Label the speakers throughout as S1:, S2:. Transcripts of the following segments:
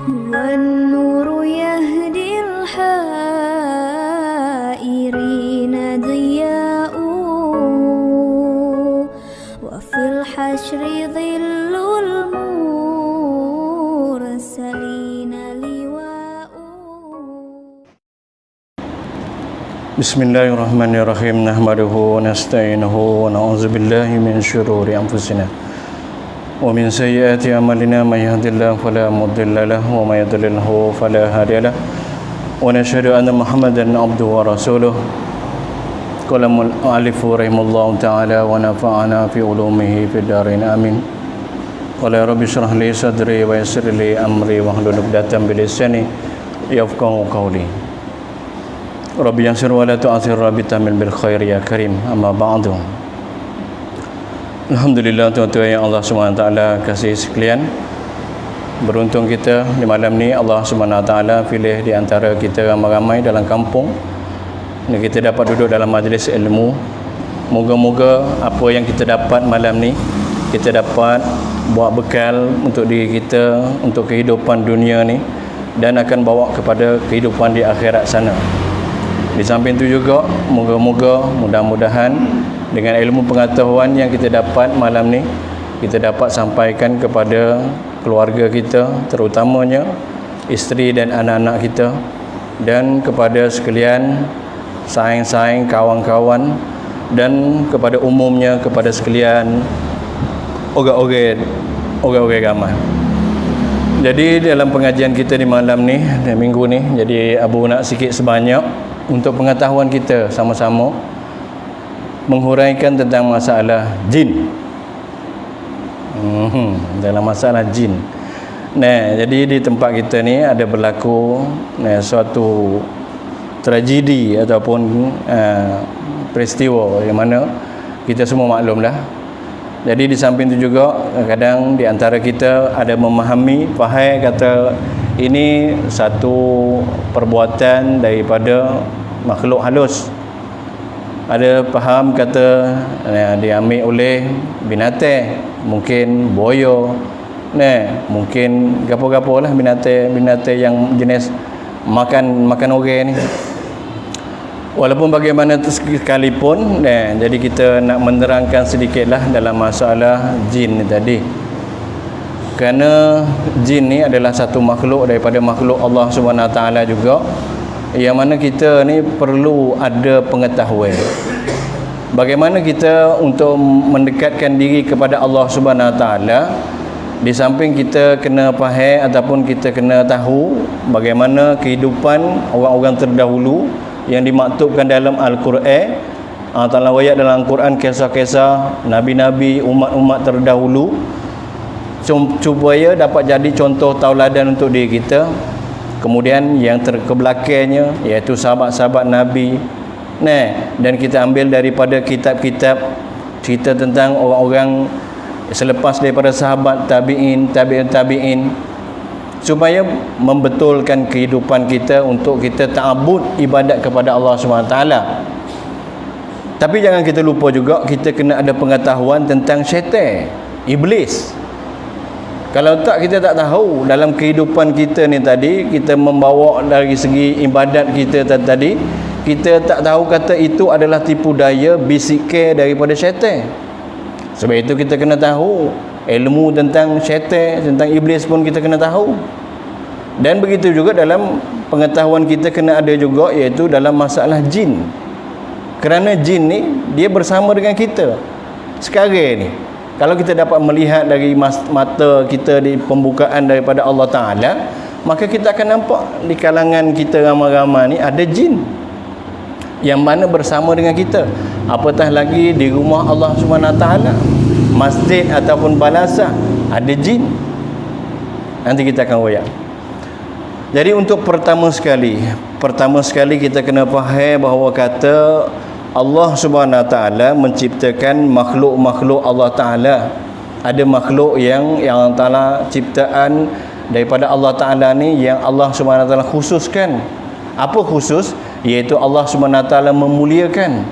S1: والنور يهدي الحائرين ضياء وفي الحشر ظل المرسلين لواء.
S2: بسم الله الرحمن الرحيم نحمده ونستعينه ونعوذ بالله من شرور أنفسنا ومن سيئات أعمالنا من يهد الله فلا مضل له ومن يضلل فلا هادي له ونشهد أن محمدا عبده ورسوله قال المؤلف رحمه الله تعالى ونفعنا في علومه في الدارين آمين. قال يا رب اشرح لي صدري ويسر لي أمري واحلل عقدة من لساني يفقهوا قولي. Rabbi yassir wa la tu'athir Rabbi tamil bil khair ya karim. Amma ba'du. Alhamdulillah tuan-tuan yang Allah SWT kasih sekalian, beruntung kita di malam ni Allah SWT pilih di antara kita ramai-ramai dalam kampung ni kita dapat duduk dalam majlis ilmu. Moga-moga apa yang kita dapat malam ni kita dapat buat bekal untuk diri kita, untuk kehidupan dunia ni, dan akan bawa kepada kehidupan di akhirat sana. Di samping itu juga moga-moga mudah-mudahan dengan ilmu pengetahuan yang kita dapat malam ni kita dapat sampaikan kepada keluarga kita, terutamanya isteri dan anak-anak kita, dan kepada sekalian saing-saing kawan-kawan, dan kepada umumnya kepada sekalian orang-orang ramai. Jadi dalam pengajian kita di malam ni dan minggu ni, jadi Abu nak sikit sebanyak untuk pengetahuan kita sama-sama menghuraikan tentang masalah jin. Dalam masalah jin. Nah, jadi di tempat kita ni ada berlaku suatu tragedi ataupun peristiwa yang mana kita semua maklumlah. Jadi di samping itu juga kadang di antara kita ada memahami, faham kata ini satu perbuatan daripada makhluk halus. Ada faham kata diambil oleh binatang, mungkin buaya, mungkin gapo-gapo lah binatang yang jenis makan orang ni. Walaupun bagaimana sekalipun, jadi kita nak menerangkan sedikitlah dalam masalah jin ni tadi. Kerana jin ni adalah satu makhluk daripada makhluk Allah SWT juga, yang mana kita ni perlu ada pengetahuan bagaimana kita untuk mendekatkan diri kepada Allah SWT. Di samping kita kena faham ataupun kita kena tahu bagaimana kehidupan orang-orang terdahulu yang dimaktubkan dalam Al-Quran. Allah Ta'ala ayat dalam Al-Quran kisah-kisah nabi-nabi, umat-umat terdahulu, supaya dapat jadi contoh tauladan untuk diri kita. Kemudian yang kebelakangnya iaitu sahabat-sahabat Nabi. Dan kita ambil daripada kitab-kitab cerita tentang orang-orang selepas daripada sahabat, tabi'in, tabi'in, supaya membetulkan kehidupan kita untuk kita ta'abud ibadat kepada Allah SWT. Tapi jangan kita lupa juga kita kena ada pengetahuan tentang syaitan, iblis. Kalau tak, kita tak tahu dalam kehidupan kita ni tadi, kita membawa dari segi ibadat kita tadi, kita tak tahu kata itu adalah tipu daya, bisikan daripada syaitan. Sebab itu kita kena tahu ilmu tentang syaitan, tentang iblis pun kita kena tahu. Dan begitu juga dalam pengetahuan kita kena ada juga, iaitu dalam masalah jin. Kerana jin ni dia bersama dengan kita sekarang ni. Kalau kita dapat melihat dari mata kita di pembukaan daripada Allah Ta'ala, maka kita akan nampak di kalangan kita ramai-ramai ni ada jin yang mana bersama dengan kita. Apatah lagi di rumah Allah SWT, masjid ataupun balasah, ada jin. Nanti kita akan royak. Jadi untuk pertama sekali kita kena faham bahawa kata Allah Subhanahu Wa Taala menciptakan makhluk-makhluk Allah Taala. Ada makhluk yang Allah Taala ciptaan daripada Allah Taala ni yang Allah Subhanahu Wa Taala khususkan. Apa khusus? Iaitu Allah Subhanahu Wa Taala memuliakan.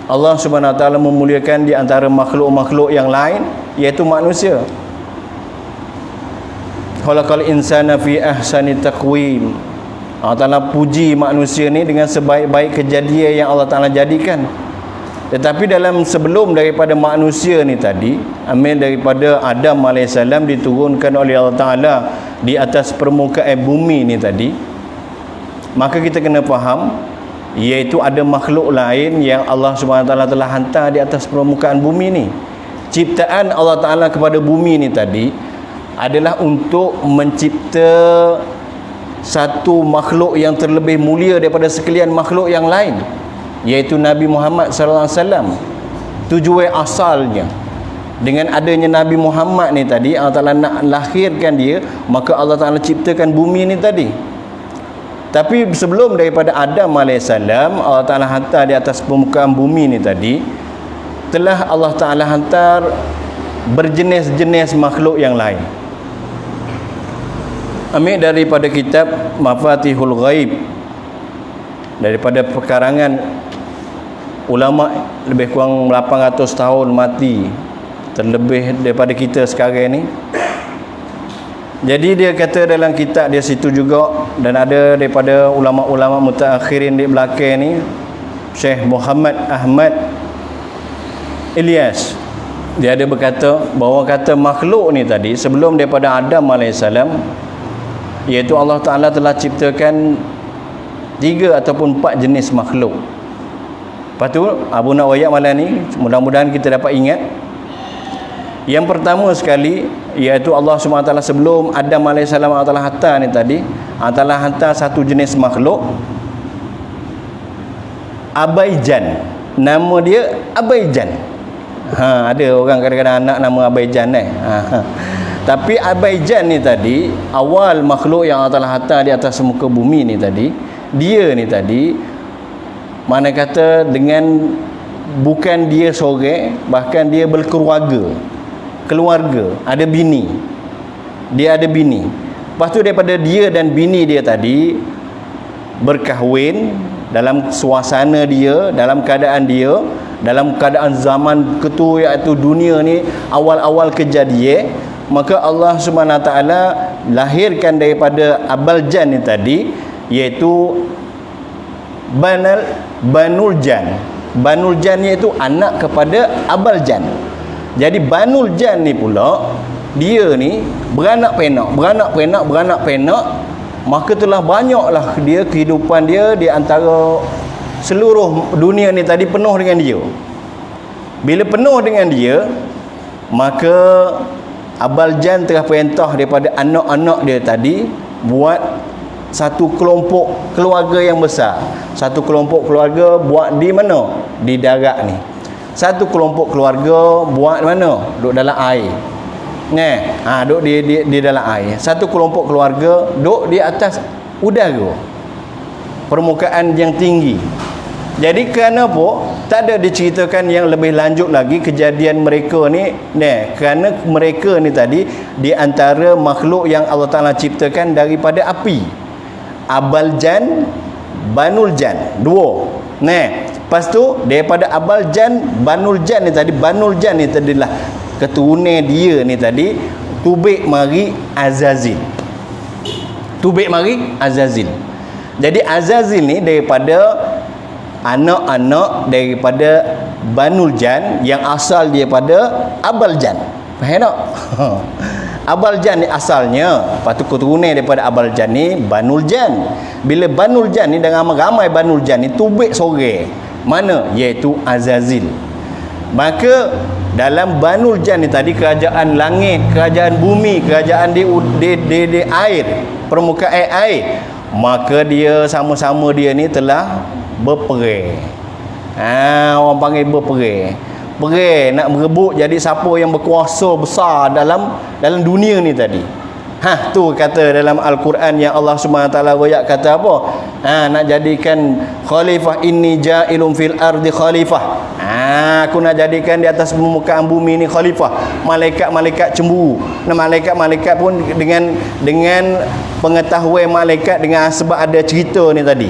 S2: Allah Subhanahu Wa Taala memuliakan di antara makhluk-makhluk yang lain, iaitu manusia. khalaqal insana fi ahsani taqwim. Allah Ta'ala puji manusia ni dengan sebaik-baik kejadian yang Allah Ta'ala jadikan. Tetapi dalam sebelum daripada manusia ni tadi, ambil daripada Adam AS diturunkan oleh Allah Ta'ala di atas permukaan bumi ni tadi, maka kita kena faham, iaitu ada makhluk lain yang Allah SWT telah hantar di atas permukaan bumi ni. Ciptaan Allah Ta'ala kepada bumi ni tadi adalah untuk mencipta satu makhluk yang terlebih mulia daripada sekalian makhluk yang lain, iaitu Nabi Muhammad SAW. Tujuan asalnya, dengan adanya Nabi Muhammad ni tadi, Allah Ta'ala nak lahirkan dia, maka Allah Ta'ala ciptakan bumi ni tadi. Tapi sebelum daripada Adam AS, Allah Ta'ala hantar di atas permukaan bumi ni tadi, telah Allah Ta'ala hantar berjenis-jenis makhluk yang lain. Ambil daripada kitab Mafatihul Ghaib, daripada perkarangan ulama lebih kurang 800 tahun mati, terlebih daripada kita sekarang ni. Jadi dia kata dalam kitab dia situ juga, dan ada daripada ulama-ulama mutaakhirin di belakang ni, Syekh Muhammad Ahmad Ilyas, dia ada berkata bahawa kata makhluk ni tadi sebelum daripada Adam AS, iaitu Allah Ta'ala telah ciptakan 3 ataupun 4 jenis makhluk. Lepas tu Abu nak wayak malam ni, mudah-mudahan kita dapat ingat. Yang pertama sekali, iaitu Allah SWT sebelum Adam AS Allah Ta'ala hantar ni tadi, Allah Ta'ala hantar satu jenis makhluk, Abaijan. Nama dia Abaijan. Ada orang kadang-kadang anak nama Abaijan Tapi Abaijan ni tadi, awal makhluk yang Allah Ta'ala hantar di atas muka bumi ni tadi, dia ni tadi, mana kata dengan bukan dia seorang, bahkan dia berkeluarga. Ada bini. Dia ada bini. Lepas tu daripada dia dan bini dia tadi berkahwin dalam suasana dia, dalam keadaan dia, dalam keadaan zaman ketu, iaitu dunia ni awal-awal kejadian, maka Allah SWT lahirkan daripada Abaljan ni tadi, iaitu Banul Jan. Banul Jan iaitu anak kepada Abaljan. Jadi Banul Jan ni pula, dia ni beranak penak, maka telah banyaklah dia kehidupan dia di antara seluruh dunia ni tadi penuh dengan dia. Bila penuh dengan dia, maka Abaljan telah perintah daripada anak-anak dia tadi buat satu kelompok keluarga yang besar. Satu kelompok keluarga buat di mana? Di darat ni. Satu kelompok keluarga buat mana? Duduk dalam air. Duduk di dalam air. Satu kelompok keluarga duduk di atas udara, permukaan yang tinggi. Jadi kerana apa? Tak ada diceritakan yang lebih lanjut lagi kejadian mereka ni. Kerana mereka ni tadi di antara makhluk yang Allah Ta'ala ciptakan daripada api. Abaljan, Banuljan, 2. Lepas tu daripada Abaljan, Banuljan ni tadi, Banuljan ni tadilah keturunan dia ni tadi Tubik mari Azazil. Jadi Azazil ni daripada anak-anak daripada Banuljan yang asal dia pada Abaljan. Faham tak? Abaljan ni asalnya, lepas tu keturunan daripada Abaljan ni Banuljan. Bila Banuljan ni, dengan ramai Banuljan ni Tubik sore mana? Iaitu Azazil. Maka dalam Banuljan ni tadi, kerajaan langit, kerajaan bumi, kerajaan di air, permukaan air, maka dia sama-sama dia ni telah berperang. Orang panggil berperang. Perang nak merebut jadi siapa yang berkuasa besar dalam dunia ni tadi. Tu kata dalam Al-Quran yang Allah SWT royak kata apa? Nak jadikan khalifah, inni ja'ilun fil ardi khalifah. Aku nak jadikan di atas permukaan bumi ni khalifah. Malaikat-malaikat cemburu. Malaikat-malaikat pun dengan pengetahuan malaikat, dengan sebab ada cerita ni tadi.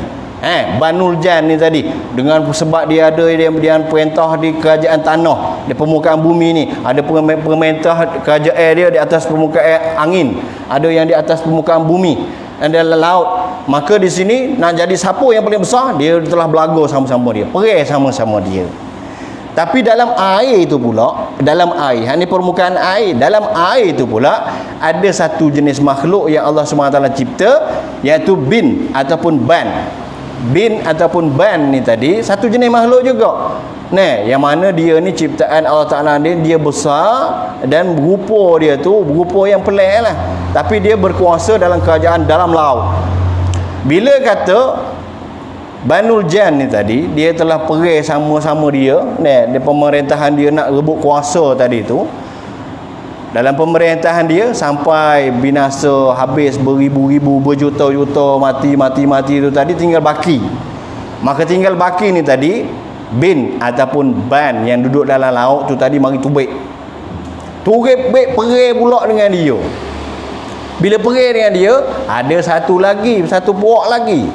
S2: Banul Jan ni tadi, dengan sebab dia ada dia perintah di kerajaan tanah, di permukaan bumi ni, ada pemerintah kerajaan dia di atas permukaan angin, ada yang di atas permukaan bumi dan dalam laut. Maka di sini nak jadi siapa yang paling besar, dia telah berlaga sama-sama dia, perang sama-sama dia. Tapi dalam air itu pula, dalam air, ni permukaan air, dalam air itu pula ada satu jenis makhluk yang Allah SWT cipta, iaitu bin ataupun ban. Bin ataupun ban ni tadi satu jenis makhluk juga. Yang mana dia ni ciptaan Allah Ta'ala ni, dia besar dan berupa dia tu berupa yang pelik lah. Tapi dia berkuasa dalam kerajaan dalam laut. Bila kata Banul Jan ni tadi, dia telah perang sama-sama dia, di pemerintahan dia nak rebut kuasa tadi tu. Dalam pemerintahan dia sampai binasa, habis beribu-ribu, berjuta-juta mati tu tadi, tinggal baki. Maka tinggal baki ni tadi, bin ataupun ban yang duduk dalam laut tu tadi mari tubik perang pula dengan dia. Bila perang dengan dia, ada satu puak lagi.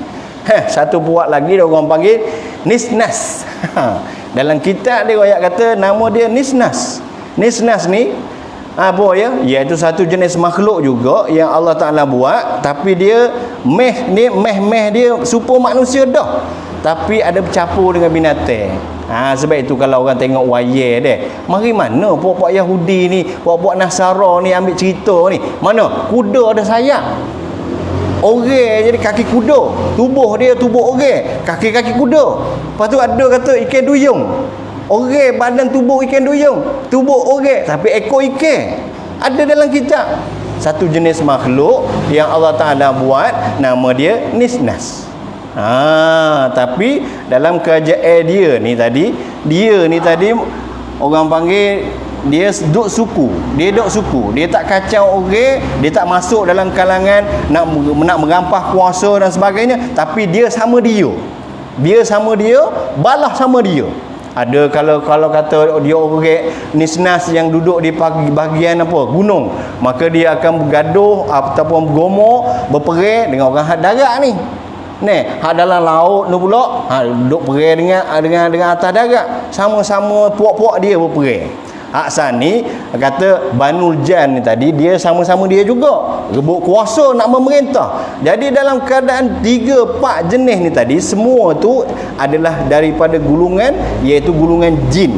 S2: Satu puak lagi dia orang panggil Nisnas. Dalam kitab dia ayat kata nama dia Nisnas. Nisnas ni apa ya? Iaitu satu jenis makhluk juga yang Allah Ta'ala buat, tapi dia meh dia serupa manusia dah, tapi ada bercampur dengan binatang. Sebab itu kalau orang tengok wayar dia, mari mana puak-puak Yahudi ni, puak-puak Nasara ni ambil cerita ni, mana kuda ada sayap, orang jadi kaki kuda, tubuh dia tubuh orang, kaki-kaki kuda. Lepas tu ada kata ikan duyung, orang badan tubuh ikan duyung, tubuh orang tapi ekor ikan. Ada dalam kitab. Satu jenis makhluk yang Allah Ta'ala buat, nama dia Nisnas. Tapi dalam kerajaan dia ni tadi orang panggil dia duk suku. Dia tak kacau orang, dia tak masuk dalam kalangan nak merampah kuasa dan sebagainya, tapi dia sama dia, balah sama dia. Ada kalau kata dia orang Nisnas yang duduk di bahagian gunung, maka dia akan bergaduh ataupun bergomor, berperang dengan orang hak darat ni. Hak dalam laut ni pula duduk perang dengan atas darat, sama-sama puak-puak dia berperang. Hak sani kata Banul Jan ni tadi, dia sama-sama dia juga rebut kuasa nak memerintah. Jadi dalam keadaan 3-4 jenis ni tadi, semua tu adalah daripada gulungan, iaitu gulungan jin.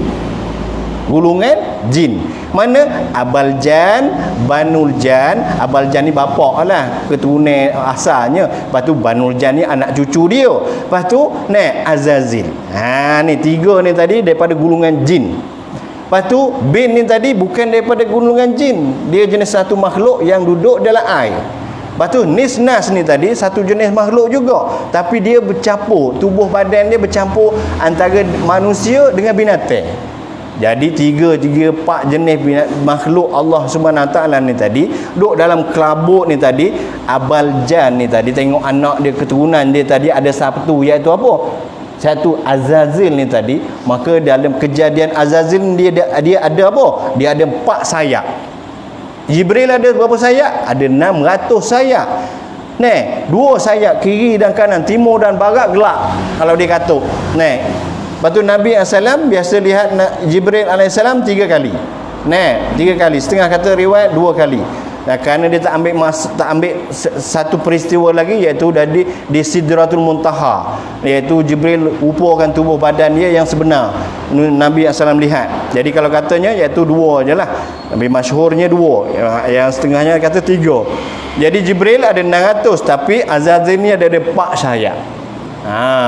S2: Mana Abaljan, Banul Jan. Abaljan ni bapak lah, keturunan asalnya. Lepas tu Banul Jan ni anak cucu dia. Lepas tu Azazil. Ni 3 ni tadi daripada gulungan jin. Lepas tu bin ni tadi bukan daripada gulungan jin, dia jenis satu makhluk yang duduk dalam air. Lepas tu Nisnas ni tadi satu jenis makhluk juga, tapi dia bercampur, tubuh badan dia bercampur antara manusia dengan binatang. Jadi 3-4 jenis makhluk Allah SWT ni tadi duduk dalam kelabut ni tadi. Abaljan ni tadi, tengok anak dia, keturunan dia tadi ada satu, iaitu apa? Satu Azazil ni tadi. Maka dalam kejadian Azazil dia ada apa? Dia ada 4 sayap. Jibril ada berapa sayap? Ada 600 sayap. 2 sayap kiri dan kanan, timur dan barat gelap kalau dia katuk. Lepas tu Nabi SAW biasa lihat Jibril AS 3 kali. 3 kali. Setengah kata riwayat 2 kali. Dan kerana dia tak ambil satu peristiwa lagi, iaitu di Sidratul Muntaha, iaitu Jibril upakan tubuh badan dia yang sebenar, Nabi SAW lihat. Jadi kalau katanya iaitu 2 je lah, lebih masyhurnya 2, yang setengahnya kata 3. Jadi Jibril ada 600, tapi Azazil ni ada 4 sayap.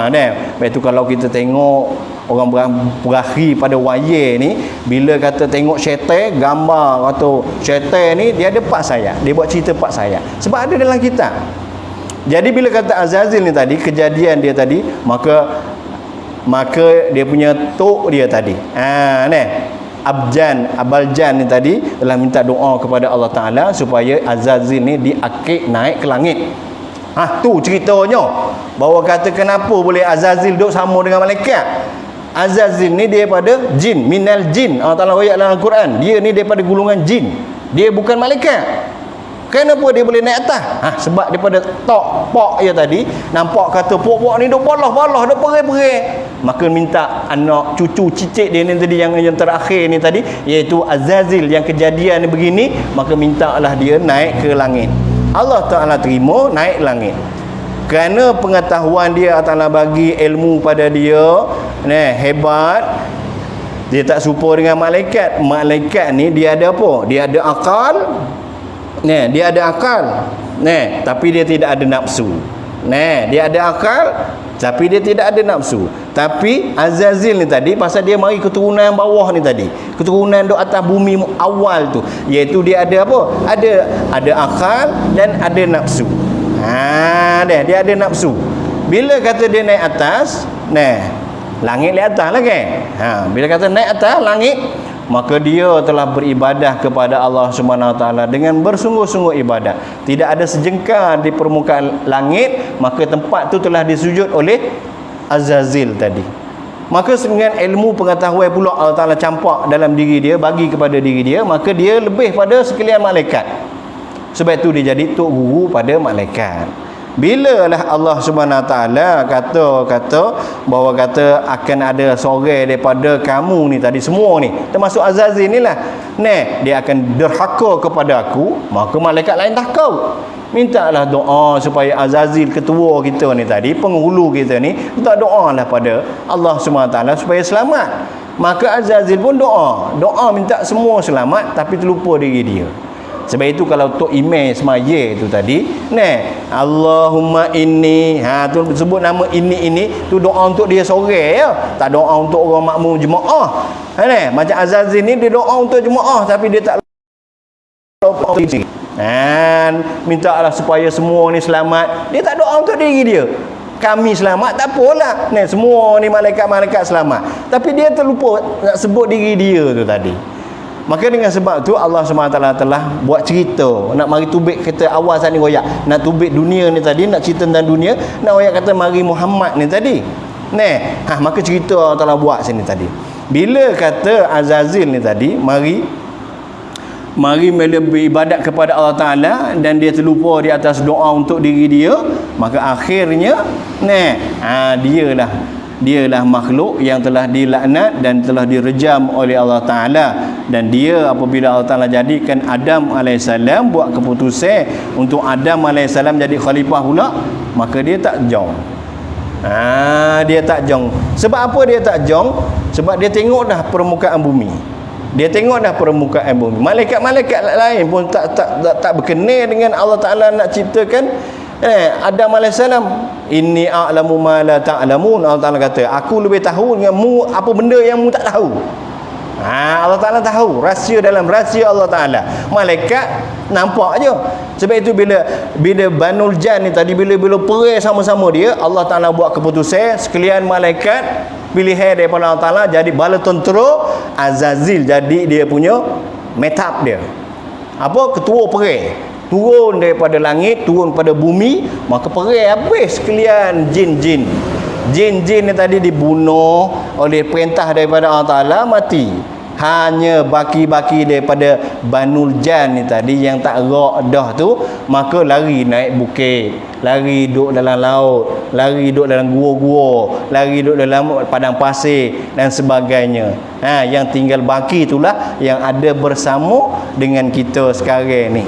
S2: Lepas tu kalau kita tengok orang berakhir pada wayar ni, bila kata tengok syaitan, gambar atau syaitan ni, dia ada 4 sayap. Dia buat cerita 4 sayap sebab ada dalam kitab. Jadi bila kata Azazil ni tadi, kejadian dia tadi, maka dia punya tok dia tadi, Abaljan ni tadi telah minta doa kepada Allah Ta'ala supaya Azazil ni diakik naik ke langit. Tu ceritanya, bahawa kata kenapa boleh Azazil duduk sama dengan malaikat. Azazil ni daripada jin, minal jin. Allah Ta'ala ayat dalam Al-Quran, dia ni daripada gulungan jin, dia bukan malaikat. Kenapa dia boleh naik atas? Sebab daripada pok ya tadi, nampak kata pok ni dah bolah dah perih. Maka minta anak cucu cicit dia ni tadi yang terakhir ni tadi, iaitu Azazil yang kejadian ni begini, maka mintalah dia naik ke langit. Allah Taala terima naik langit. Kerana pengetahuan dia, Allah Taala bagi ilmu pada dia, hebat. Dia tak serupa dengan malaikat. Malaikat ni dia ada apa? Dia ada akal. Dia ada akal. Tapi dia tidak ada nafsu. Dia ada akal tapi dia tidak ada nafsu. Tapi Azazil ni tadi, pasal dia mari keturunan bawah ni tadi, keturunan duk atas bumi awal tu, iaitu dia ada apa? Ada akal dan ada nafsu. Dia ada nafsu. Bila kata dia naik atas, langit di atas lah kan. Bila kata naik atas langit, maka dia telah beribadah kepada Allah Subhanahu Wa Taala dengan bersungguh-sungguh ibadat. Tidak ada sejengkal di permukaan langit, maka tempat tu telah disujud oleh Azazil tadi. Maka dengan ilmu pengetahuan pula Allah Taala campak dalam diri dia, bagi kepada diri dia, maka dia lebih pada sekalian malaikat. Sebab itu dia jadi tok guru pada malaikat. Bila lah Allah Subhanahu Wa Taala kata bahawa kata akan ada seorang daripada kamu ni tadi semua ni, termasuk Azazil ni lah, dia akan derhaka kepada aku, maka malaikat lain takut. Mintalah doa supaya Azazil ketua kita ni tadi, penghulu kita ni, minta doa lah pada Allah Subhanahu Wa Taala supaya selamat. Maka Azazil pun doa minta semua selamat, tapi terlupa diri dia. Sebab itu kalau Tok Imam semaya tu tadi, Allahumma inni, tu sebut nama ini tu doa untuk dia seorang ya. Tak doa untuk orang makmum jemaah. Macam Azazil ni dia doa untuk jemaah tapi dia tak lupa diri. Mintalah supaya semua ni selamat. Dia tak doa untuk diri dia. Kami selamat tak apalah. Semua ni malaikat-malaikat selamat. Tapi dia terlupa nak sebut diri dia tu tadi. Maka dengan sebab tu Allah SWT telah buat cerita, nak mari tubik kita awal sana royak, nak tubik dunia ni tadi, nak cerita tentang dunia, nak royak kata mari Muhammad ni tadi. Maka cerita Allah telah buat sini tadi. Bila kata Azazil ni tadi mari beribadat kepada Allah Taala dan dia terlupa di atas doa untuk diri dia, maka akhirnya dialah makhluk yang telah dilaknat dan telah direjam oleh Allah Ta'ala. Dan dia apabila Allah Ta'ala jadikan Adam AS buat keputusan untuk Adam AS jadi khalifah pula, maka dia tak jong. Dia tak jong. Sebab apa dia tak jong? Sebab dia tengok dah permukaan bumi. Malaikat-malaikat lain pun tak berkenal dengan Allah Ta'ala nak ciptakan Adam AS. Inni a'lamu ma la ta'lamun. Allah Ta'ala kata, aku lebih tahu dengan mu apa benda yang mu tak tahu. Allah Ta'ala tahu rahsia dalam rahsia Allah Ta'ala. Malaikat nampak je. Sebab itu bila Banul Jan ni tadi, bila perang sama-sama dia, Allah Ta'ala buat keputusan sekalian malaikat pilihan daripada Allah Ta'ala jadi bala tentera. Azazil jadi dia punya metap dia, ketua perang. Turun daripada langit, turun pada bumi, maka perang habis sekalian jin-jin ni tadi dibunuh oleh perintah daripada Allah Ta'ala, mati. Hanya baki-baki daripada Banul Jan ni tadi yang tak rak dah tu, maka lari naik bukit, lari duduk dalam laut, lari duduk dalam gua-gua, lari duduk dalam padang pasir dan sebagainya. Yang tinggal baki itulah yang ada bersama dengan kita sekarang ni.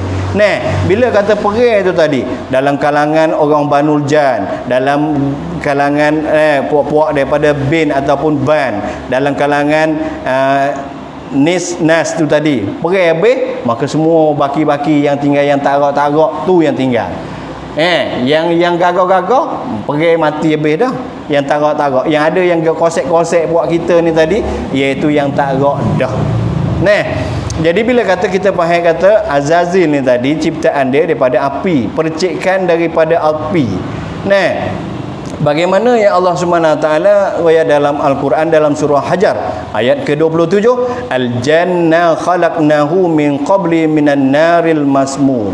S2: Bila kata perang tu tadi, dalam kalangan orang Banul Jan, dalam kalangan puak-puak daripada Bin ataupun Ban, dalam kalangan Nas tu tadi, perang habis, maka semua baki-baki yang tinggal, yang tarak-tarak tu yang tinggal. Yang gagah-gagah perang mati habis dah. Yang tarak-tarak, yang ada yang konsep-konsep buat kita ni tadi, iaitu yang tarak dah. Jadi bila kata kita faham kata Azazil ni tadi ciptaan dia daripada api, percikan daripada api. Bagaimana yang Allah Subhanahu Wa Taala ayat dalam Al-Quran dalam surah Hajar ayat ke-27, al-janna khalaqnahu min qabli minan naril masmum.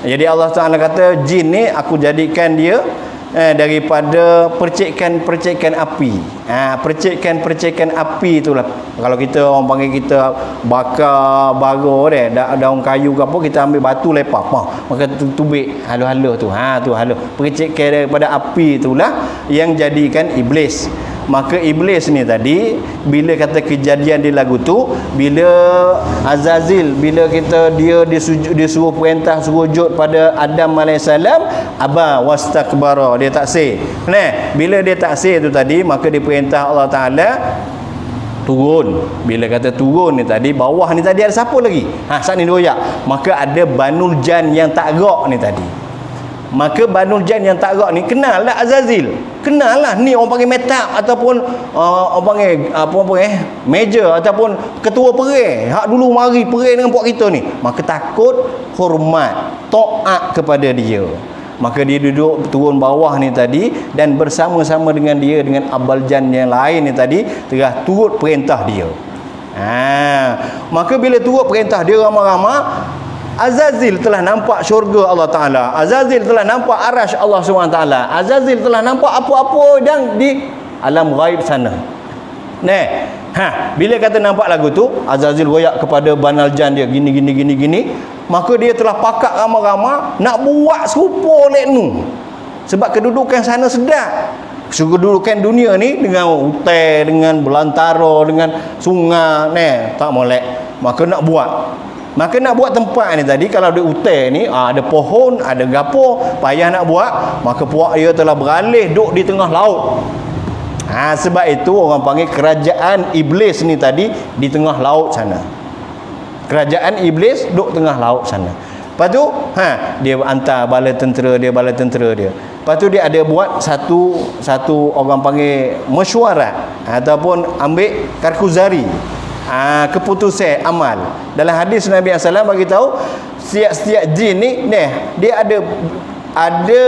S2: Jadi Allah Taala kata jin ni aku jadikan dia daripada percikan api. Percikan api itulah kalau kita orang panggil kita bakar bara daun kayu ke apa, kita ambil batu lepak maka tubik halus-halus tu. Tu halus. Percikan daripada api itulah yang jadikan iblis. Maka iblis ni tadi bila kata kejadian di lagu tu, bila Azazil, bila kita dia suruh perintah sujud pada Adam alaihissalam, aba wastakbara, dia taksir. Bila dia taksir tu tadi, maka diperintah Allah Taala turun. Bila kata turun ni tadi, bawah ni tadi ada siapa lagi? Saat ni doyak. Maka ada Banul Jan yang tak gerak ni tadi. Maka Banul Jan yang tak gerak ni kenal lah Azazil. Kenal lah ni orang panggil metap ataupun orang panggil apa meja ataupun ketua perai. Hak dulu mari perai dengan puak kita ni. Maka takut, hormat, taat kepada dia. Maka dia duduk turun bawah ni tadi dan bersama-sama dengan dia dengan Abal Jan yang lain ni tadi tengah turut perintah dia. Maka bila turut perintah dia ramai-ramai, Azazil telah nampak syurga Allah Ta'ala. Azazil telah nampak arash Allah SWT. Azazil telah nampak apa-apa yang di alam ghaib sana. Bila kata nampak lagu tu, Azazil royak kepada Banal Jan dia gini. Maka dia telah pakat ramai-ramai nak buat serupa leknu. Sebab kedudukan sana sedap. Kedudukan dunia ni dengan hutan, dengan belantara, dengan sungai, tak molek. Maka nak buat tempat ni tadi, kalau di hutan ni ada pohon, ada gapo, payah nak buat, maka puak dia telah beralih duduk di tengah laut. Sebab itu orang panggil kerajaan iblis ni tadi di tengah laut sana. Kerajaan iblis duduk tengah laut sana. Lepas tu dia hantar bala tentera dia. Lepas tu dia ada buat satu orang panggil mesyuarat ataupun ambil karkuzari, keputusan amal. Dalam hadis Nabi SAW bagi tahu setiap jin ni dia ada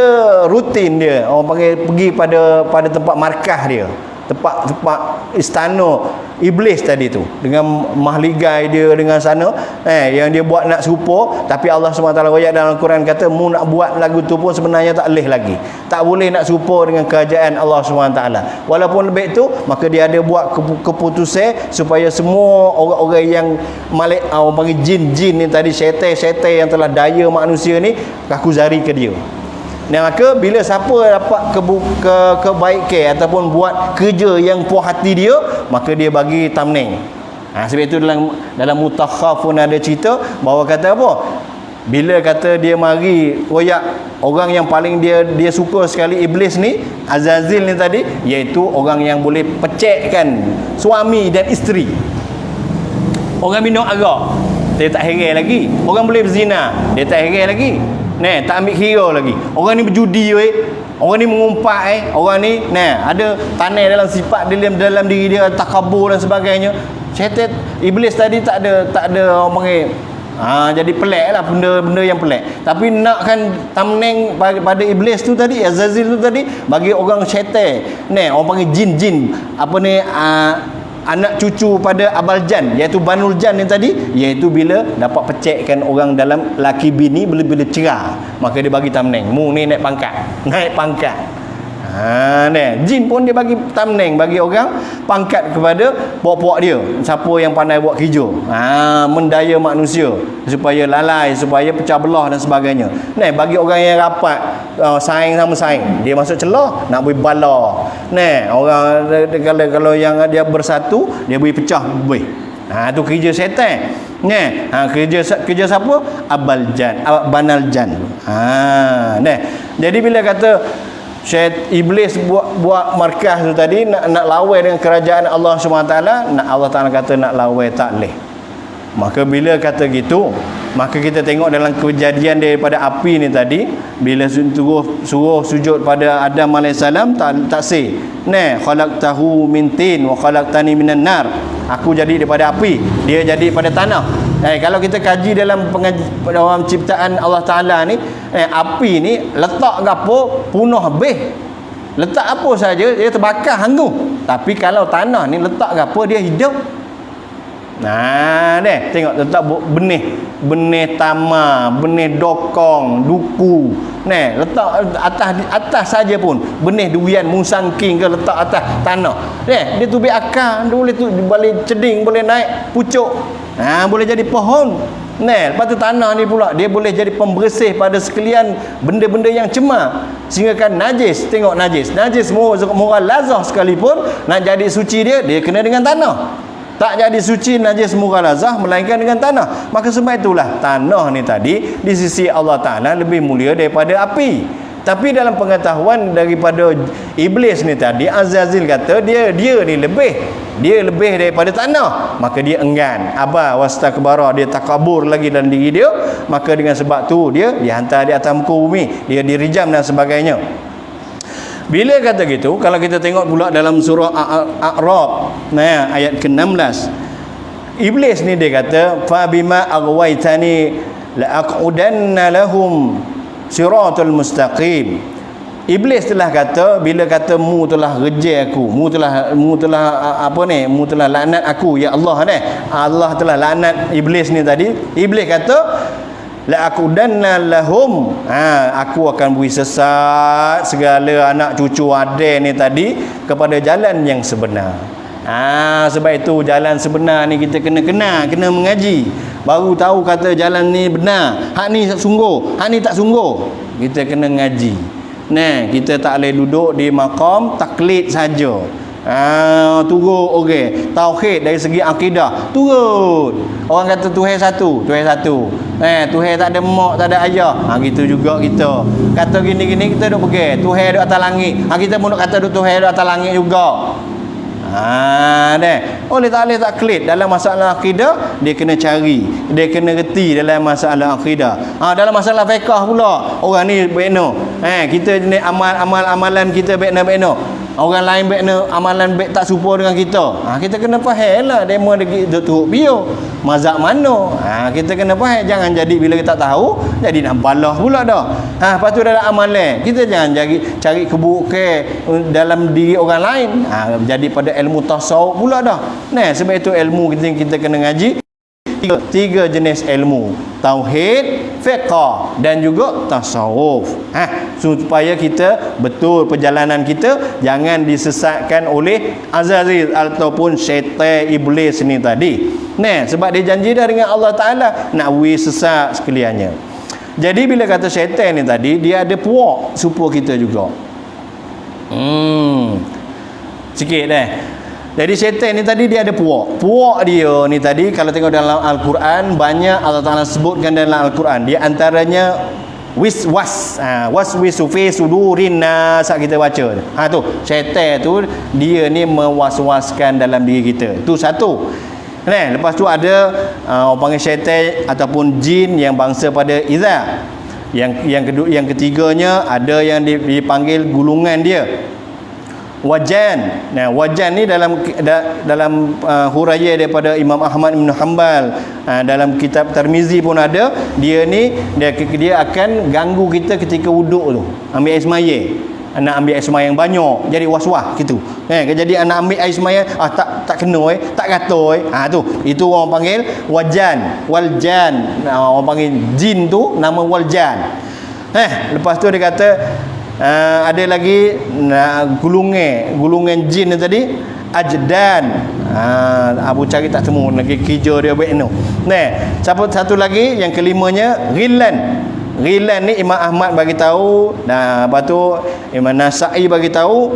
S2: rutin dia. Orang panggil pergi pada tempat markah dia, tempat istana iblis tadi tu, dengan mahligai dia dengan sana yang dia buat nak serupa. Tapi Allah SWT ayat dalam Al-Quran kata mu nak buat lagu tu pun sebenarnya tak boleh lagi, tak boleh nak serupa dengan kerajaan Allah SWT. Walaupun lebih tu, maka dia ada buat keputusan supaya semua orang-orang yang orang panggil jin-jin ni tadi, syaitan yang telah daya manusia ni, kaku zari ke dia. Maka bila siapa dapat kebaikan ataupun buat kerja yang puas hati dia, maka dia bagi tamning. Sebab itu dalam Mutakhafun ada cerita bahawa kata apa? Bila kata dia mari royak orang yang paling dia suka sekali iblis ni, Azazil ni tadi, iaitu orang yang boleh pecekkan suami dan isteri. Orang minum arak, dia tak heran lagi. Orang boleh berzina, dia tak heran lagi. Tak ambil kira lagi. Orang ni berjudi, orang ni mengumpat, orang ni ada tanah dalam sifat dalam diri dia, takabur dan sebagainya. Syaitan iblis tadi tak ada orang panggil jadi pelik lah, benda yang pelik. Tapi nakkan tamneng pada iblis tu tadi, Azazil tu tadi, bagi orang syaitan orang panggil jin-jin anak cucu pada Abal Jan, iaitu Banul Jan yang tadi, iaitu bila dapat pecekkan orang dalam laki bini bila cerah, maka dia bagi tamneng, mu ni naik pangkat. Jin pun dia bagi tamneng, bagi orang pangkat kepada puak-puak dia, siapa yang pandai buat kerja, mendaya manusia supaya lalai, supaya pecah belah dan sebagainya. Bagi orang yang rapat, saing sama saing, dia masuk celah nak beri bala. Orang kalau yang dia bersatu, dia beri pecah beri. Tu kerja syaitan. Kerja siapa? Abal Jan, Banal Jan. Jadi bila kata iblis buat markah tu tadi nak lawai dengan kerajaan Allah SWT, Allah Ta'ala kata nak lawai tak boleh. Maka bila kata gitu, maka kita tengok dalam kejadian daripada api ni tadi, bila suruh sujud pada Adam AS, taksir khalaqtahu min tin wa khalaqtani minan nar. Aku jadi daripada api, dia jadi pada tanah. Kalau kita kaji dalam ciptaan Allah Ta'ala ni, api ni letak gapo punah habis, letak apa saja dia terbakar hangguh. Tapi kalau tanah ni letak gapo dia hidup. Nah, tengok letak benih tama, benih dokong, duku. Letak atas saja pun. Benih durian musangking ke letak atas tanah. Dia tubik akar, dia boleh balik ceding, boleh naik pucuk. Boleh jadi pohon. Lepas tu tanah ni pula dia boleh jadi pembersih pada sekalian benda-benda yang cemar, sehingga kan najis. Tengok najis moral lazah sekalipun nak jadi suci dia kena dengan tanah. Tak jadi suci najis mughalazah melainkan dengan tanah. Maka sebab itulah tanah ni tadi di sisi Allah Ta'ala lebih mulia daripada api. Tapi dalam pengetahuan daripada iblis ni tadi, Azazil kata dia ni lebih daripada tanah. Maka dia enggan, wastakbara, dia takabur lagi dalam diri dia. Maka dengan sebab tu dia dihantar di atas muka bumi, dia dirijam dan sebagainya. Bila kata gitu, kalau kita tengok pula dalam surah A'raf, ayat ke-16, iblis ni dia kata, fa bima aghwaytani la aqudanna lahum siratal mustaqim. Iblis telah kata, bila kata mu telah reject aku, mu telah laknat aku, ya Allah Allah telah laknat iblis ni tadi. Iblis kata la aqudanna lahum, aku akan beri sesat segala anak cucu adik ni tadi kepada jalan yang sebenar. Sebab itu jalan sebenar ni kita kena mengaji, baru tahu kata jalan ni benar, hak ni sungguh, hak ni tak sungguh. Kita kena ngaji. Kita tak boleh duduk di maqam taklid saja. Turut okey, tauhid dari segi akidah turut. Orang kata Tuhan satu. Tuhan tak ada mak, tak ada ayah. Gitu juga kita. Kata gini-gini kita duk pergi, Tuhan duk atas langit. Kita pun duk kata Tuhan duk atas langit juga. Oleh tak boleh taklid dalam masalah akidah, dia kena cari, dia kena reti dalam masalah akidah. Dalam masalah fiqh pula, orang ni bekno. Kita ni amalan kita bekno. Orang lain bekno amalan bek tak serupa dengan kita. Kita kena fahamlah demo turut bio mazhab mana. Kita kena faham, jangan jadi bila kita tak tahu jadi nak balah pula dah. Lepas tu dalam amalan kita jangan cari keburukan dalam diri orang lain. Jadi pada ilmu tasawuf pula dah. Sebab itu ilmu kita kena ngaji tiga jenis ilmu: tauhid, fiqh dan juga tasawuf. Supaya kita betul perjalanan kita, jangan disesatkan oleh Azazil ataupun syaitan iblis ni tadi. Sebab dia janji dah dengan Allah Ta'ala nak sesat sekaliannya. Jadi bila kata syaitan ni tadi, dia ada puak supaya kita juga. Sikit Jadi syaitan ni tadi dia ada puak. Puak dia ni tadi kalau tengok dalam Al-Quran, banyak Allah Ta'ala sebutkan dalam Al-Quran. Di antaranya waswisu fi sudurin nas, kita baca. Tu syaitan tu dia ni mewaswaskan dalam diri kita. Tu satu. Lepas tu ada orang panggil syaitan ataupun jin yang bangsa pada Iza. Yang ketiganya ada yang dipanggil gulungan dia, wajan. Wajan ni dalam huraian daripada Imam Ahmad bin Hanbal, dalam kitab Tirmizi pun ada. Dia ni dia akan ganggu kita ketika wuduk tu, ambil air semaya. Anak ambil air semaya yang banyak, jadi was-was gitu. Jadi anak ambil air semaya tak kena tak kata tu. Itu orang panggil wajan, waljan. Orang panggil jin tu nama waljan. Lepas tu dia kata ada lagi gulungan jin ni tadi, ajdan. Abu cari tak temu lagi kerja dia baik no. Satu lagi yang kelimanya ghilan. Ghilan ni Imam Ahmad bagi tahu, lepas tu Imam Nasa'i bagi tahu,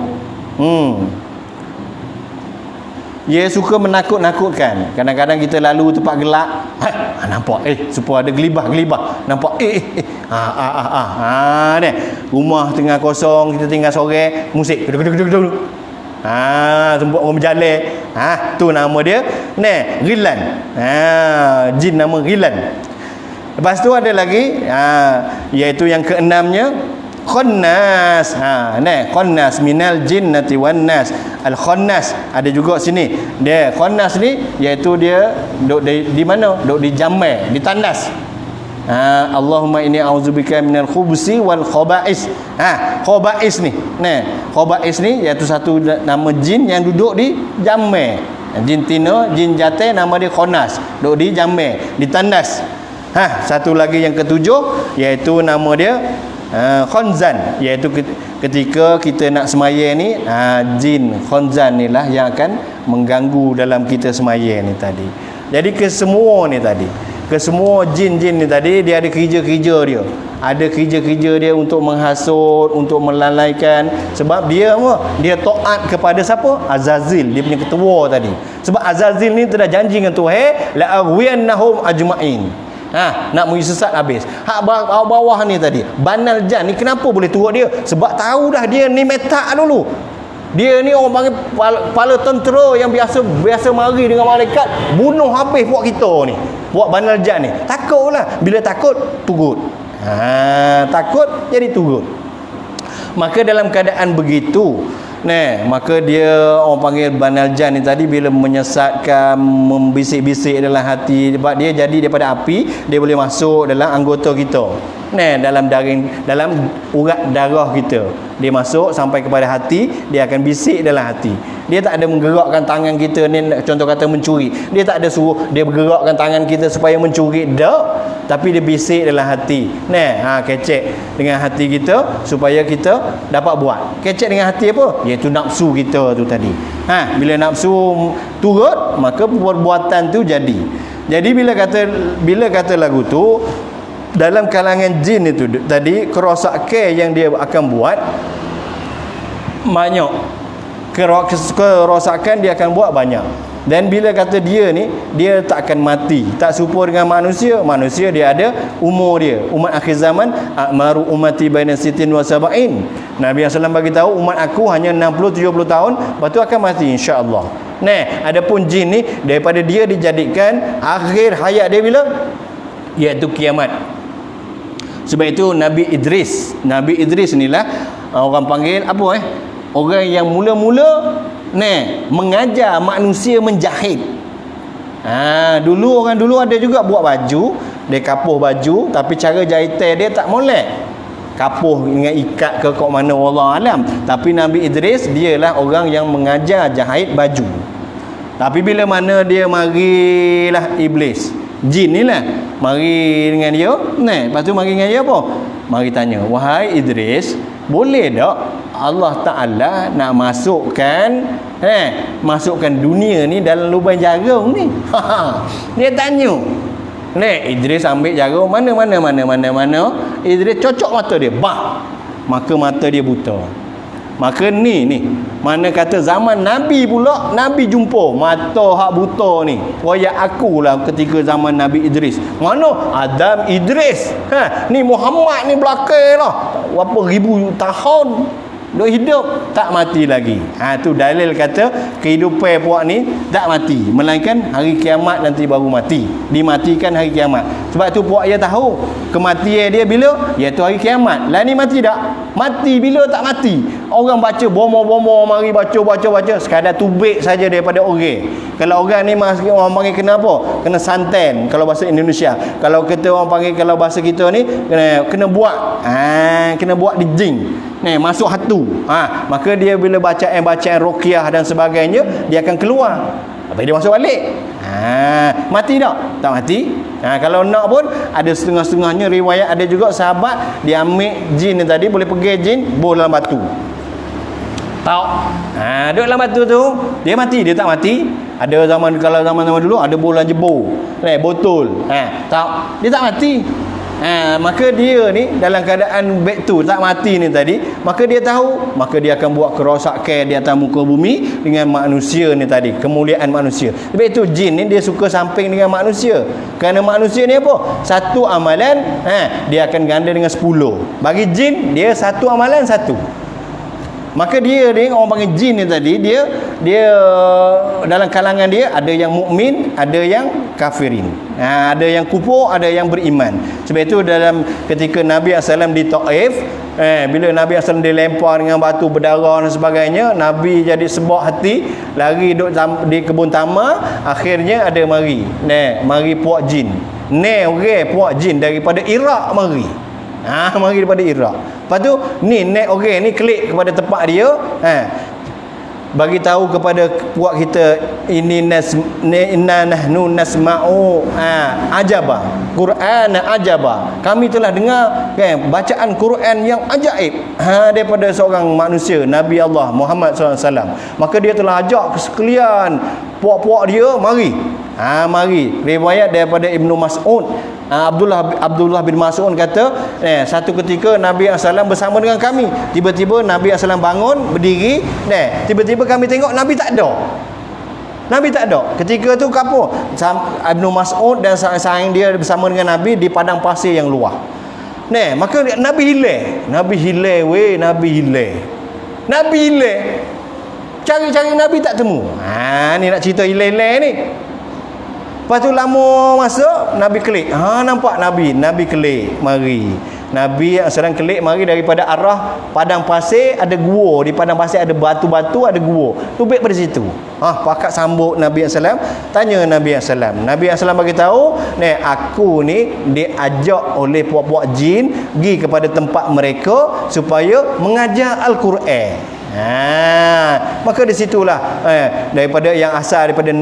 S2: dia suka menakut-nakutkan. Kadang-kadang kita lalu tempat gelap, nampak supaya ada gelibah, nampak ni rumah tengah kosong, kita tinggal sore, musik geduk. Tempat orang berjalan. Tu nama dia ghilan. Jin nama ghilan. Lepas tu ada lagi iaitu yang keenamnya khannas. Khannas minal jinnati wan nas. Al khannas ada juga sini. Dia khannas ni iaitu dia duk di mana? Duk di jamai, di tandas. Allahumma inni a'udzubika minal khubusi wal khaba'is. Khaba'is ni. Khaba'is ni iaitu satu nama jin yang duduk di jamai. Jin tina, jin jantan nama dia Khonas. Duk di Jamil, di tandas. Satu lagi yang ketujuh iaitu nama dia Khonzan, iaitu ketika kita nak semaya ni, jin Khonzan ni lah yang akan mengganggu dalam kita semaya ni tadi. Jadi kesemua ni tadi, kesemua jin-jin ni tadi dia ada kerja-kerja dia. Ada kerja-kerja dia untuk menghasut, untuk melalaikan. Sebab dia apa? Dia taat kepada siapa? Azazil, dia punya ketua tadi. Sebab Azazil ni telah janji dengan Tuhan, la aghwiyannahum ajma'in. Nak sesat habis. Hak bawah ni tadi, Banal Jan ni kenapa boleh turut dia? Sebab tahu dah dia ni metak dulu. Dia ni orang panggil kepala tentera yang biasa mari dengan malaikat bunuh habis puak kita ni. Puak Banal Jan ni. Takutlah. Bila takut, turut. Takut jadi turut. Maka dalam keadaan begitu, maka dia orang panggil Banal Jan ni tadi bila menyesatkan, membisik-bisik dalam hati, sebab dia jadi daripada api, dia boleh masuk dalam anggota kita. Dalam urat darah kita. Dia masuk sampai kepada hati, dia akan bisik dalam hati. Dia tak ada menggerakkan tangan kita ni, contoh kata mencuri. Dia tak ada suruh dia bergerakkan tangan kita supaya mencuri, dak. Tapi dia bisik dalam hati. Kecek dengan hati kita supaya kita dapat buat. Kecek dengan hati apa? Iaitu nafsu kita tu tadi. Bila nafsu turut, maka perbuatan tu jadi. Jadi bila kata lagu tu, dalam kalangan jin itu tadi, kerosakan yang dia akan buat banyak. Kerosakan dia akan buat banyak. Dan bila kata dia ni, dia tak akan mati, tak serupa dengan manusia. Manusia dia ada umur dia. Umat akhir zaman, akmaru ummati baina sittin wa sab'in. Nabi SAW bagi tahu umat aku hanya 60-70 tahun, lepas tu akan mati insya-Allah. Adapun jin ni, daripada dia dijadikan akhir hayat dia bila? Iaitu kiamat. Sebab itu Nabi Idris inilah orang panggil apa orang yang mula-mula mengajar manusia menjahit. Orang dulu ada juga buat baju, dia kapuh baju, tapi cara jahitan dia tak molek. Kapuh dengan ikat ke kok mana wallah alam. Tapi Nabi Idris dialah orang yang mengajar jahit baju. Tapi bila mana dia marilah iblis, jin ni lah mari dengan dia. Lepas tu mari dengan dia apa? Mari tanya, wahai Idris, boleh tak Allah Ta'ala nak masukkan dunia ni dalam lubang jarum ni? Dia tanya. Idris ambil jarum, mana. Idris cocok mata dia, maka mata dia buta. Maka ni mana kata zaman Nabi pula, Nabi jumpa mata hak buta ni. Waya akulah ketika zaman Nabi Idris. Mana Adam Idris, ni Muhammad ni belakang lah berapa ribu tahun duk hidup, tak mati lagi. Tu dalil kata kehidupan puak ni tak mati, melainkan hari kiamat nanti baru mati. Dimatikan hari kiamat. Sebab tu puak dia tahu kematian dia bila? Iaitu hari kiamat. Lah ni mati tak? Mati bila tak mati. Orang baca bomo-bomo, mari baca sekadar tubik saja daripada orang. Kalau orang ni orang panggil kena apa? Kena santan kalau bahasa Indonesia. Kalau kita orang panggil, kalau bahasa kita ni kena buat. Kena buat di jing. Masuk hatu. Maka dia bila bacaan ruqyah dan sebagainya, dia akan keluar. Lepas dia masuk balik. Mati tak? Tak mati. Kalau nak pun ada setengah-setengahnya riwayat, ada juga sahabat dia ambil jin ni tadi, boleh pergi jin bol dalam batu. Tahu? Duduk dalam batu tu, dia mati, dia tak mati. Ada kalau zaman dulu ada bola jebur. Botol. Tahu? Dia tak mati. Maka dia ni dalam keadaan back tu tak mati ni tadi, maka dia tahu, maka dia akan buat kerosakan di atas muka bumi dengan manusia ni tadi, kemuliaan manusia. Sebab itu jin ni dia suka samping dengan manusia. Kerana manusia ni apa? Satu amalan dia akan ganda dengan 10. Bagi jin dia satu amalan satu. Maka dia orang panggil jin ni tadi, dia dalam kalangan dia ada yang mukmin, ada yang kafirin. Ada yang kufur, ada yang beriman. Sebab itu dalam ketika Nabi SAW di Taif, bila Nabi SAW dilempar dengan batu berdarah dan sebagainya, Nabi jadi sebab hati, lari duduk di kebun tamar. Akhirnya ada mari puak jin. Orang puak jin daripada Iraq mari. Mari daripada Iraq. Lepas tu ni orang ni klik kepada tempat dia. bagi tahu kepada puak kita, inna nahnu nasma'u ajaba Quran ajaba, kami telah dengar bacaan Quran yang ajaib daripada seorang manusia, Nabi Allah Muhammad SAW. Maka dia telah ajak sekalian puak-puak dia mari. Mari. Riwayat daripada Ibnu Mas'ud, Abdullah bin Mas'ud kata, satu ketika Nabi SAW bersama dengan kami. Tiba-tiba Nabi SAW bangun, berdiri, tiba-tiba kami tengok Nabi tak ada. Nabi tak ada. Ketika tu apa? Ibnu Mas'ud dan saing dia bersama dengan Nabi di padang pasir yang luas. Maka Nabi hilang. Nabi hilang. Cari-cari Nabi tak temu. Ni nak cerita hilang-hilang ni. Lepas tu lama masa Nabi kelik. Nampak Nabi kelik mari. Nabi sedang kelik mari daripada arah padang pasir, ada gua. Di padang pasir ada batu-batu, ada gua. Tubik pada situ. Pakat sambut Nabi SAW. Tanya Nabi SAW. Nabi SAW bagi tahu, aku ni diajak oleh puak-puak jin pergi kepada tempat mereka supaya mengajar Al-Quran. Maka di situlah daripada yang asal daripada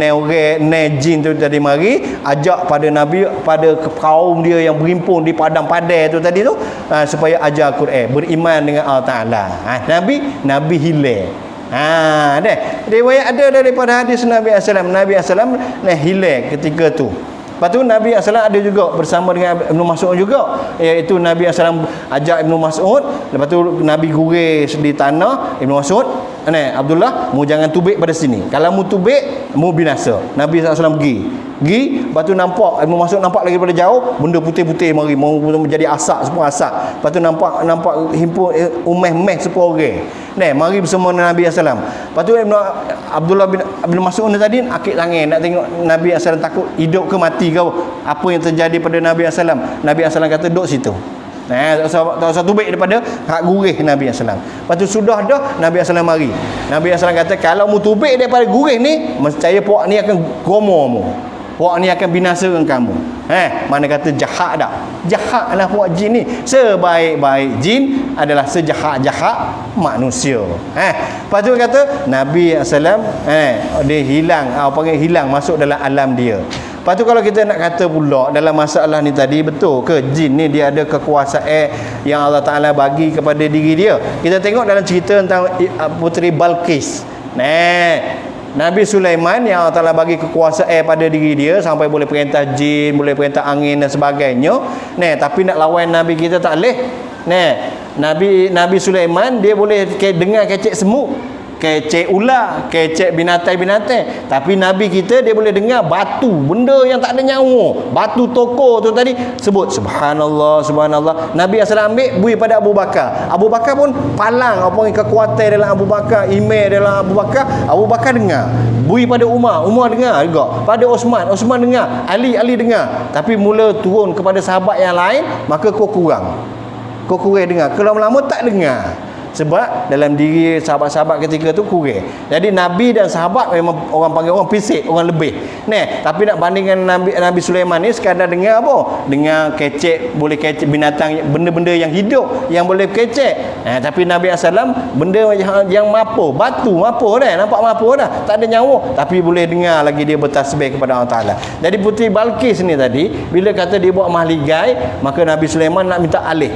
S2: jin tu tadi mari ajak pada Nabi, pada kaum dia yang berhimpun di padang padai tu tadi tu, supaya ajar Quran, beriman dengan Allah Taala. Nabi hilang. Riwayat ada daripada hadis Nabi SAW hilang ketika tu. Lepas tu Nabi SAW ada juga bersama dengan Ibnu Mas'ud juga, iaitu Nabi SAW ajak Ibnu Mas'ud. Lepas tu Nabi guris di tanah. Ibnu Mas'ud, Abdullah, mu jangan tubik pada sini, kalau mu tubik mu binasa. Nabi SAW pergi. Lepas tu nampak Ibnu Mas'ud nampak lagi daripada jauh benda putih-putih mari mau menjadi asap, semua asap. Lepas tu nampak himpun umeh-meh sepuluh orang. Mari bersama Nabi SAW. Lepas tu Abdullah bin Mas'ud tadi akik tangan nak tengok Nabi SAW takut hidup ke mati ke apa yang terjadi pada Nabi SAW. Nabi SAW kata duduk situ. Tak usah tubik daripada hak gurih Nabi SAW. Lepas tu sudah dah Nabi SAW mari. Nabi SAW kata kalau mu tubik daripada gurih ni, percaya puak ni akan gomoh mu. Puak ni akan binasakan kamu. Mana kata jahat dah. Jahatlah puak jin ni. Sebaik-baik jin adalah sejahat-jahat manusia. Lepas tu kata Nabi SAW dia hilang, panggil hilang, masuk dalam alam dia. Lepas tu kalau kita nak kata pula dalam masalah ni tadi, betul ke jin ni dia ada kekuasaan yang Allah Ta'ala bagi kepada diri dia? Kita tengok dalam cerita tentang Puteri Balqis. Nabi Sulaiman yang Allah Ta'ala bagi kekuasaan pada diri dia sampai boleh perintah jin, boleh perintah angin dan sebagainya. Tapi nak lawan Nabi kita tak boleh. Nabi Sulaiman dia boleh dengar kecek semut, kecek ular, kecek binatang-binatang. Tapi Nabi kita dia boleh dengar batu, benda yang tak ada nyawa. Batu toko tu tadi sebut subhanallah, subhanallah. Nabi asal ambil bui pada Abu Bakar. Abu Bakar pun palang apa kekuatan dalam Abu Bakar, email dalam Abu Bakar. Abu Bakar dengar. Bui pada Umar dengar juga. Pada Osman dengar. Ali dengar. Tapi mula turun kepada sahabat yang lain, maka kau kurang dengar. Kalau lama tak dengar. Sebab dalam diri sahabat-sahabat ketika tu kurang. Jadi Nabi dan sahabat memang orang panggil orang pisik, orang lebih. Tapi nak bandingkan Nabi Sulaiman ni sekadar dengar apa? Dengar kecek, boleh kecek binatang, benda-benda yang hidup yang boleh kecek. Tapi Nabi SAW benda yang mapo, batu mapo dah, nampak mapo dah, tak ada nyawa, tapi boleh dengar lagi dia bertasbih kepada Allah Taala. Jadi Puteri Balqis ni tadi bila kata dia buat mahligai, maka Nabi Sulaiman nak minta alih.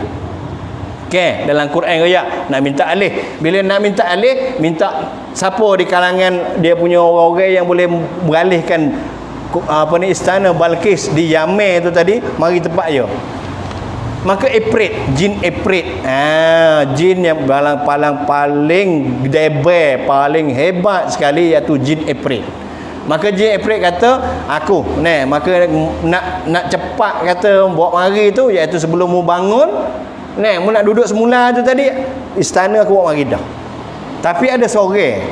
S2: Dalam Quran ayat nak minta alih. Bila nak minta alih, minta siapa di kalangan dia punya orang-orang yang boleh beralihkan istana Balqis di Yaman tu tadi, mari tempat dia. Maka jin Ifrit, jin yang paling deber, paling hebat sekali, iaitu jin Ifrit. Maka jin Ifrit kata, aku maka nak cepat kata buat mari tu, iaitu sebelum mu bangun, mu nak duduk semula tu tadi, istana aku buat mari dah. Tapi ada seorang,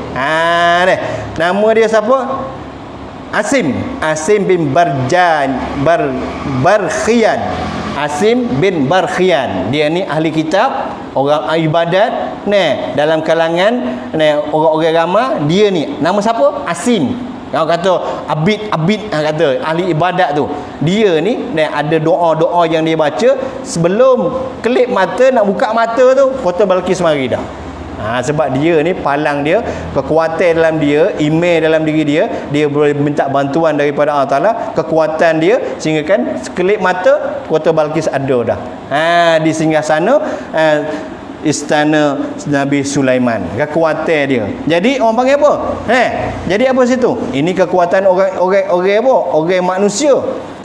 S2: nama dia siapa? Asim bin Barkhiyan. Asim bin Barkhiyan. Dia ni ahli kitab, orang ibadat, dalam kalangan orang-orang ramai. Dia ni nama siapa? Asim. Kalau kata abid kata ahli ibadat tu, dia ni ada doa-doa yang dia baca sebelum kelip mata, nak buka mata tu, kota Balqis mari dah. Sebab dia ni palang dia, kekuatan dalam dia, iman dalam diri dia, dia boleh minta bantuan daripada Allah Taala, kekuatan dia sehingga kan sekelip mata kota Balqis ada dah. Di singgah sana istana Nabi Sulaiman, kekuatan dia. Jadi orang panggil apa? Jadi apa situ? Ini kekuatan orang apa? Orang manusia.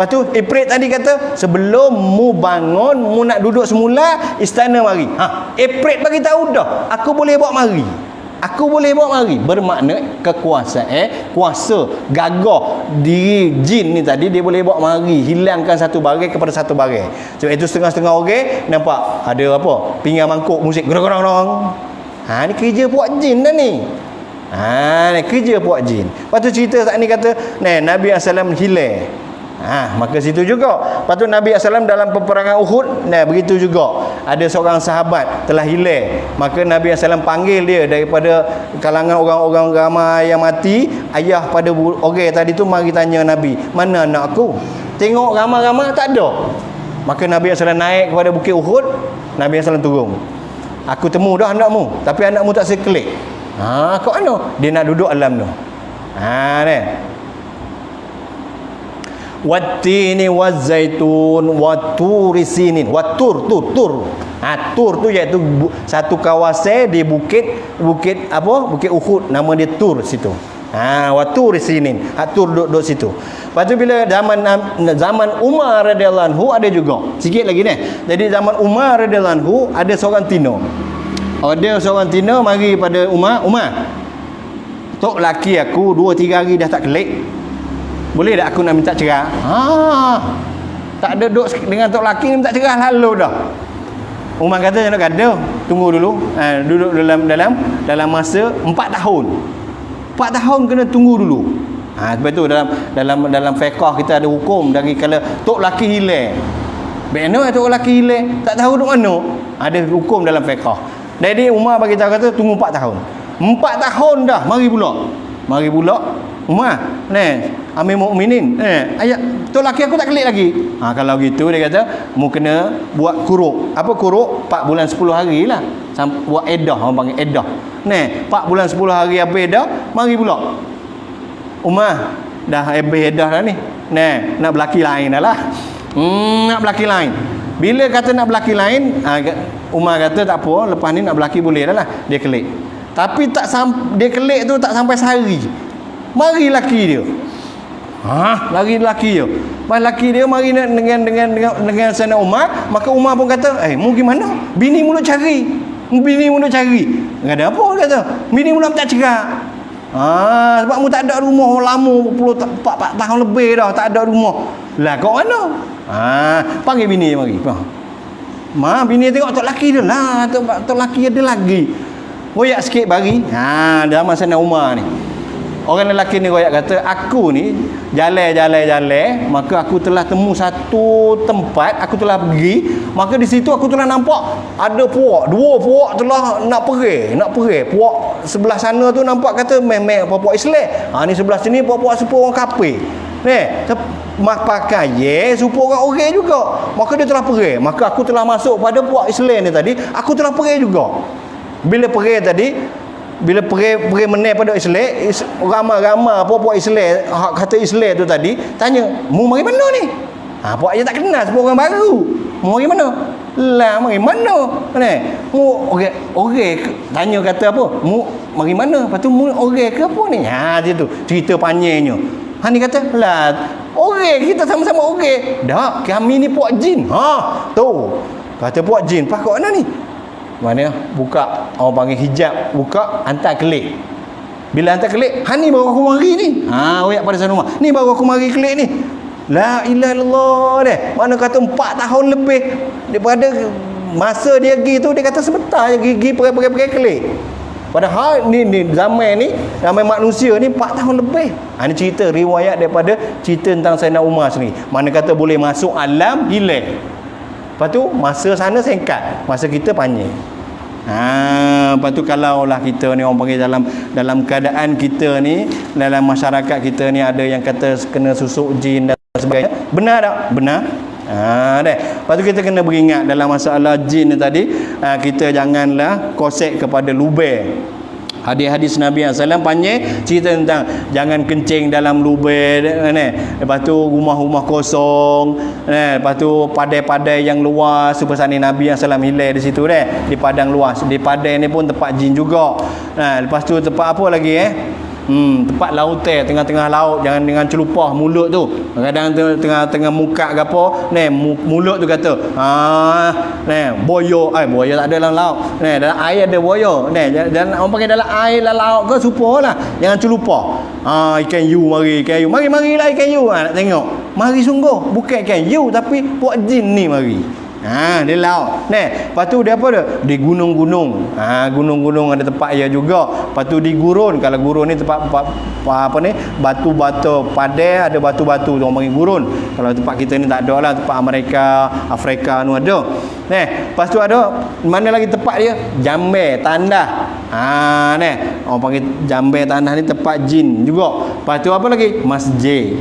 S2: Lepas tu Ifrit tadi kata, sebelum mu bangun, mu nak duduk semula, istana mari. Ifrit bagi tahu dah, aku boleh bawa mari. Aku boleh bawa mari. Bermakna kekuasaan, kuasa gagah diri jin ni tadi, dia boleh bawa mari, hilangkan satu barai kepada satu barai. Sebab itu setengah-setengah orang nampak ada apa? Pinggan mangkuk musik gerong-gerong. Ni kerja puak jin dah ni. Ni kerja puak jin. Lepas tu cerita saat ni kata, Nabi SAW hilang. Maka situ juga. Lepas tu Nabi SAW dalam peperangan Uhud, begitu juga. Ada seorang sahabat telah hilang. Maka Nabi SAW panggil dia daripada kalangan orang-orang ramai yang mati. Ayah pada orang tadi tu mari tanya Nabi, mana anak aku? Tengok ramai-ramai tak ada. Maka Nabi SAW naik kepada bukit Uhud. Nabi SAW turun. Aku temu dah anakmu, tapi anakmu tak sekelik. Kau mana? Dia nak duduk alam tu. Ni. Wattini wazzaitun waturi sinin. Tur tu iaitu satu kawasan di bukit apa? Bukit Uhud, nama dia Tur situ. Waturi sinin. Tur duduk situ. Lepas tu bila zaman Umar radhiyallahu anhu ada juga. Sikit lagi ni. Jadi zaman Umar radhiyallahu anhu ada seorang Tino. Ada seorang Tino mari pada Umar, tok laki aku 2-3 hari dah tak kelik. Boleh tak aku nak minta cerah? Tak ada duduk dengan tok laki ni minta cerah lalu dah. Umar kata jangan gaduh, tunggu dulu. Duduk dalam masa 4 tahun. 4 tahun kena tunggu dulu. Sebab tu dalam fiqh kita ada hukum dari kalau tok laki hilang. Bagaimana tok laki hilang? Tak tahu duk mana. Ada hukum dalam fiqh. Jadi Umar bagi tahu kata tunggu 4 tahun. 4 tahun dah, mari pula. Umar, Amir Mukminin, ayat tok laki aku tak kelik lagi. Kalau gitu dia kata, mu kena buat kuruk. Apa kuruk? 4 bulan 10 hari lah. Buat edah, orang panggil edah. 4 bulan 10 hari apa edah, mari pula. Umar, dah habis edah dah ni. Nak berlaki lain dah lah. Nak berlaki lain. Bila kata nak berlaki lain, Umar kata tak apa, lepas ni nak berlaki boleh dah lah. Dia kelik. Tapi dia kelik tu tak sampai sehari. Mari laki dia. Lari laki dia. Pas laki dia mari dengan sana Umar, maka Umar pun kata, mu gimana? Bini mu nak cari. Enggak ada apa kata. Bini mu nak tak cerak. Sebab mu tak ada rumah lama 4 tahun lebih dah tak ada rumah. Lah kau mana? Panggil bini mari. Bini tengok tok laki dia lah, tok laki ada lagi. Royak sikit bagi. Dalam sana Umar ni. Orang lelaki ni royak kata, aku ni jalan, maka aku telah temu satu tempat, aku telah pergi, maka di situ aku telah nampak ada puak, 2 puak telah nak pergi. Puak sebelah sana tu nampak kata puak Islam. Ni sebelah sini puak sepuh orang kafir. Pakai sepuh orang juga. Maka dia telah pergi. Maka aku telah masuk pada puak Islam ni tadi, aku telah pergi juga. Bila pergi menai pada Islam, ramai-ramai puak Islam, kata Islam tu tadi, tanya, mu mari mana ni? Puak je tak kenal, sebab orang baru. Mu mari mana? Lah, mari mana? Mu orang tanya kata apa? Mu mari mana? Lepas tu mu orang ke apa ni? Situ cerita panjangnya. Ni kata, lah, orang kita sama-sama orang. Dak, kami ni puak jin. Tu. Kata puak jin, pak kat mana ni? Mana buka, orang panggil hijab, buka, hantar kelik. Bila hantar kelik, ni baru aku mari ni. Royak pada sana rumah. Ni baru aku mari kelik ni. La ilaha illallah deh. Mana kata 4 tahun lebih daripada masa dia pergi tu, dia kata sebentar je pergi pergi kelik. Padahal ni zaman ni, zaman manusia ni 4 tahun lebih. Ini cerita riwayat daripada cerita tentang Sayyidina Umar sendiri. Mana kata boleh masuk alam hilang. Lepas tu masa sana singkat, masa kita panjang. Lepas tu kalaulah kita ni orang panggil dalam keadaan kita ni, dalam masyarakat kita ni ada yang kata kena susuk jin dan sebagainya. Benar tak? Benar. Lepas tu kita kena beringat dalam masalah jin ni tadi, kita janganlah kosek kepada lubang. Hadis-hadis Nabi SAW panjang cerita tentang jangan kencing dalam lubang, lepas tu rumah-rumah kosong, lepas tu padai-padai yang luas. Sebab ni Nabi SAW hilang di situ di padang luas. Di padai ni pun tempat jin juga. Lepas tu tempat apa lagi tempat lautan, tengah-tengah laut, jangan dengan celupah mulut tu. Kadang tengah muka ke apa, mulut tu kata boyo, boyo tak ada dalam laut. Dalam air ada boyo. Dan orang panggil dalam air dalam laut ke supalah. Jangan celupah. Ikan yu mari, ikan yu. Mari-marilah ikan yu. Nak tengok. Mari sungguh, bukan ikan yu tapi puak jin ni mari. Di laut. Lepas tu dia apa dia? Di gunung-gunung. Gunung-gunung ada tempat dia juga. Lepas tu di gurun. Kalau gurun ni tempat apa ni? Batu-batu padai, ada batu-batu tu orang panggil gurun. Kalau tempat kita ni tak ada lah, tempat Amerika, Afrika tu ada. Lepas tu ada mana lagi tempat dia? Jambe, tandah. Orang panggil jambe tandah ni tempat jin juga. Lepas tu apa lagi? Masjid.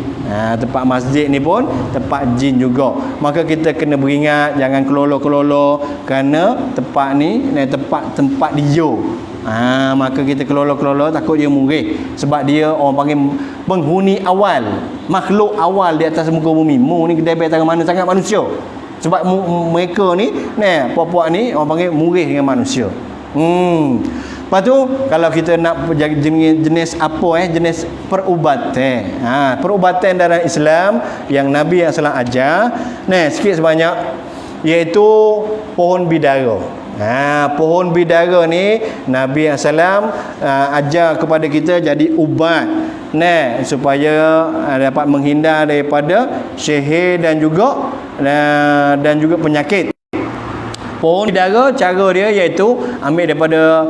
S2: Tempat masjid ni pun tempat jin juga. Maka kita kena beringat jangan kelolo-kelolo kerana tempat ni tempat dia. Maka kita kelolo-kelolo takut dia murih. Sebab dia orang panggil penghuni awal, makhluk awal di atas muka bumi. Mu ni kedai tangan mana sangat manusia. Sebab mereka ni puak-puak ni orang panggil murih dengan manusia. Lepas tu kalau kita nak jenis apa jenis perubatan. Perubatan dalam Islam yang Nabi SAW ajar sikit sebanyak, iaitu pohon bidara. Pohon bidara ni Nabi SAW ajar kepada kita jadi ubat supaya dapat menghindar daripada sihir dan juga penyakit. Pohon bidara cara dia iaitu ambil daripada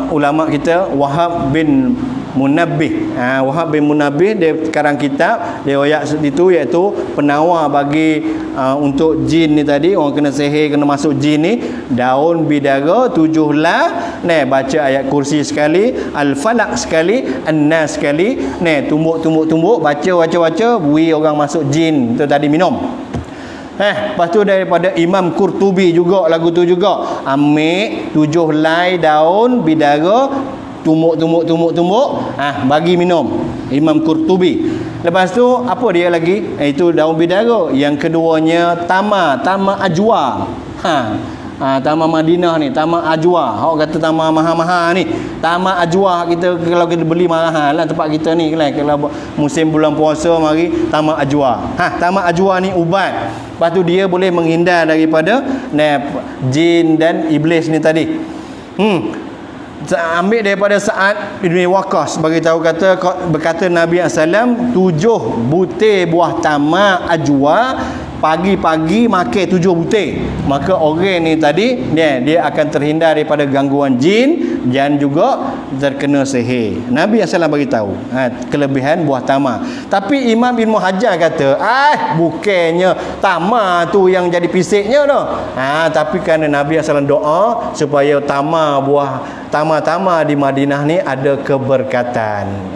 S2: ulama kita Wahab bin Munabbih. Wahab bin Munabbih dia karang kitab dia royak itu iaitu penawar bagi untuk jin ni tadi, orang kena sihir, kena masuk jin ni. Daun bidara 7 baca ayat kursi sekali, al-falaq sekali, an-nas sekali, tumbuk baca bui orang masuk jin tu tadi minum. Lepas tu daripada Imam Qurtubi juga lagu tu juga, ambil 7 helai daun bidara, tumbuk, bagi minum. Imam Qurtubi. Lepas tu apa dia lagi? Itu daun bidara. Yang keduanya tama ajwa. Tama Madinah ni, tama ajwa. Hak kata tama mahal-mahal ni. Tama ajwa kita kalau kita beli mahal lah tempat kita ni kan. Kalau musim bulan puasa mari tama ajwa. Tama ajwa ni ubat. Lepas tu dia boleh menghindar daripada jin dan iblis ni tadi. Ambil daripada Sa'ad bin Waqqas berkata Nabi SAW 7 butir buah tama ajwa, pagi-pagi makan 7 butir, maka orang ni tadi dia akan terhindar daripada gangguan jin dan juga terkena sihir. Nabi SAW bagi tahu kelebihan buah tama. Tapi Imam Ibn Hajar kata bukannya tama tu yang jadi pisiknya dah. Tapi kerana Nabi SAW doa supaya tama-tama di Madinah ni ada keberkatan.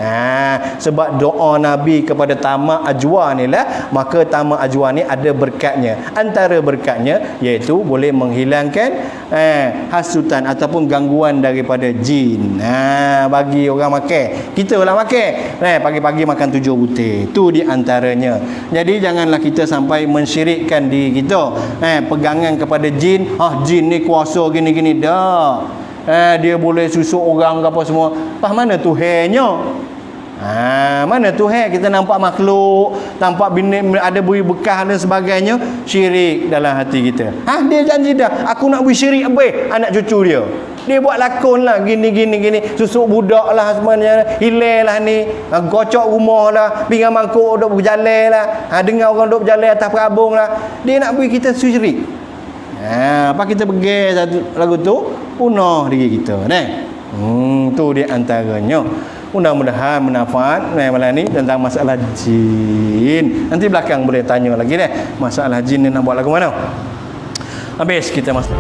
S2: Sebab doa Nabi kepada tama ajwa ni lah, maka tama ajwa ni ada berkatnya. Antara berkatnya iaitu boleh menghilangkan hasutan ataupun gangguan daripada jin. Bagi orang makan, kita lah makan pagi-pagi makan 7 butir, tu di antaranya. Jadi janganlah kita sampai mensyirikkan diri kita pegangan kepada jin. Jin ni kuasa gini-gini dah. Dia boleh susuk orang ke apa semua. Mana Tuhannya? Mana Tuhan? Kita nampak makhluk, nampak bini ada beri bekas dan sebagainya, syirik dalam hati kita. Dia janji dah, aku nak beri syirik anak cucu dia. Dia buat lakon lah gini, susuk budak lah sebenarnya, hilang lah ni, gocok rumah lah, pinggan mangkuk duk berjalan lah, dengar orang duk berjalan atas perabung lah. Dia nak beri kita syirik. Apa kita pergi satu lagu tu, punah diri kita tu di antaranya. Mudah-mudahan bermanfaat malam ni tentang masalah jin. Nanti belakang boleh tanya lagi masalah jin ni nak buat lagu mana. Habis kita masuk.